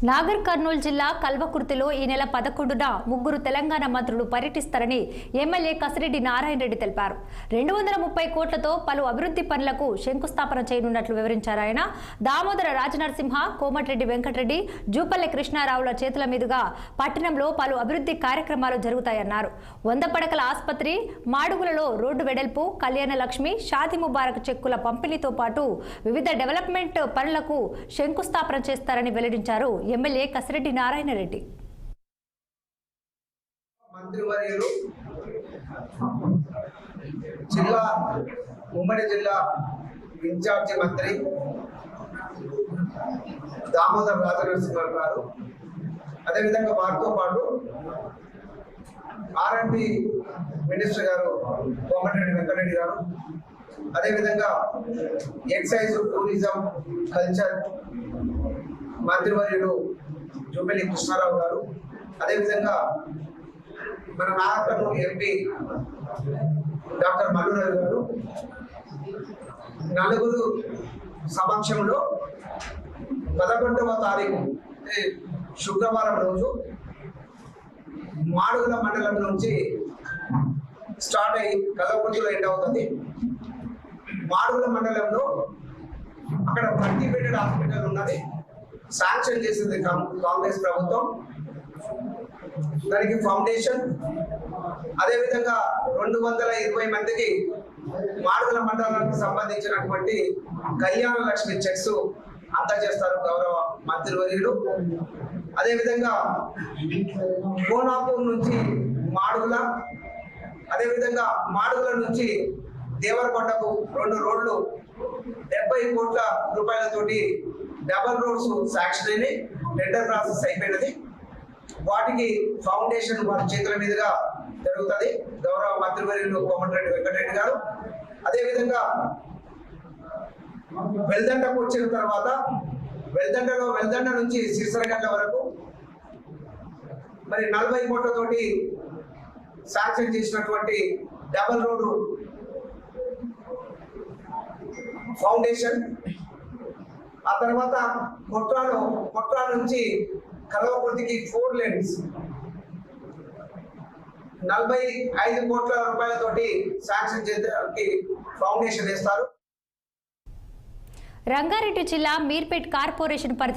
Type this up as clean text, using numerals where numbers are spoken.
నాగర్ కర్నూలు జిల్లా కల్వకుర్తిలో ఈ నెల 11న ముగ్గురు తెలంగాణ మంత్రులు పర్యటిస్తారని ఎమ్మెల్యే కసిరెడ్డి నారాయణ రెడ్డి తెలిపారు. 230 కోట్లతో పలు అభివృద్ధి పనులకు శంకుస్థాపన చేయనున్నట్లు వివరించారు. ఆయన దామోదర రాజనరసింహ, కోమటిరెడ్డి వెంకటరెడ్డి, జూపల్లి కృష్ణారావుల చేతుల మీదుగా పట్టణంలో పలు అభివృద్ధి కార్యక్రమాలు జరుగుతాయన్నారు. 100 పడకల ఆసుపత్రి, మాడుగులలో రోడ్డు వెడల్పు, కళ్యాణ లక్ష్మి, షాదీ ముబారక్ చెక్కుల పంపిణీతో పాటు వివిధ డెవలప్మెంట్ పనులకు శంకుస్థాపన చేస్తారని వెల్లడించారు ఎమ్మెల్యే కసిరెడ్డి నారాయణ రెడ్డి. మంత్రివర్యులు ఉమ్మడి జిల్లా ఇన్ఛార్జి మంత్రి దామోదర రాజనరసింహ గారు, అదేవిధంగా వారితో పాటు R&D మినిస్టర్ గారు కోమటిరెడ్డి వెంకటరెడ్డి గారు, అదేవిధంగా ఎక్సైజ్, టూరిజం, కల్చర్ మంత్రివర్యులు జూపల్లి కృష్ణారావు గారు, అదేవిధంగా మన నాగర్ కర్నూలు ఎంపీ డాక్టర్ మల్లు రవి గారు, నలుగురు సమక్షంలో 11వ తారీఖు శుక్రవారం రోజు మాడుగుల మండలం నుంచి స్టార్ట్ అయ్యి కల్వకుర్తిలో ఎండ్ అవుతుంది. మాడుగుల మండలంలో అక్కడ 30 బెడెడ్ హాస్పిటల్ ఉన్నది, శాంక్షన్ చేసింది కాంగ్రెస్ ప్రభుత్వం. దానికి ఫౌండేషన్, అదేవిధంగా 220 మందికి మాడుగుల మండలానికి సంబంధించినటువంటి కళ్యాణ లక్ష్మి చెక్స్ అందజేస్తారు గౌరవ మంత్రివర్యులు. అదేవిధంగా కోనాపూర్ నుంచి మాడుగుల, అదేవిధంగా మాడుగుల నుంచి దేవరకొండకు 2 రోడ్లు 70 కోట్ల రూపాయలతోటి డబల్ రోడ్స్ శాంక్షన్ అయినాయి. టెండర్ ప్రాసెస్ అయిపోయినది. వాటికి ఫౌండేషన్ వారి చేతుల మీదుగా జరుగుతుంది గౌరవ మంత్రివర్యులు కోమటిరెడ్డి వెంకటరెడ్డి గారు. అదేవిధంగా వెల్దండకు వచ్చిన తర్వాత వెల్దండ నుంచి సిరిసిల్లగడ్డ వరకు మరి 40 కోట్లతోటి శాంక్షన్ చేసినటువంటి డబల్ రోడ్డు ఫౌండేషన్. ఆ తర్వాత కొట్రా నుంచి కల్వకుర్తికి 4 lanes 45 కోట్ల రూపాయలతోటి శాంక్షన్ చేయడానికి ఫౌండేషన్ వేస్తారు. రంగారెడ్డి జిల్లా మీర్పేట్ కార్పొరేషన్ పరిధిలో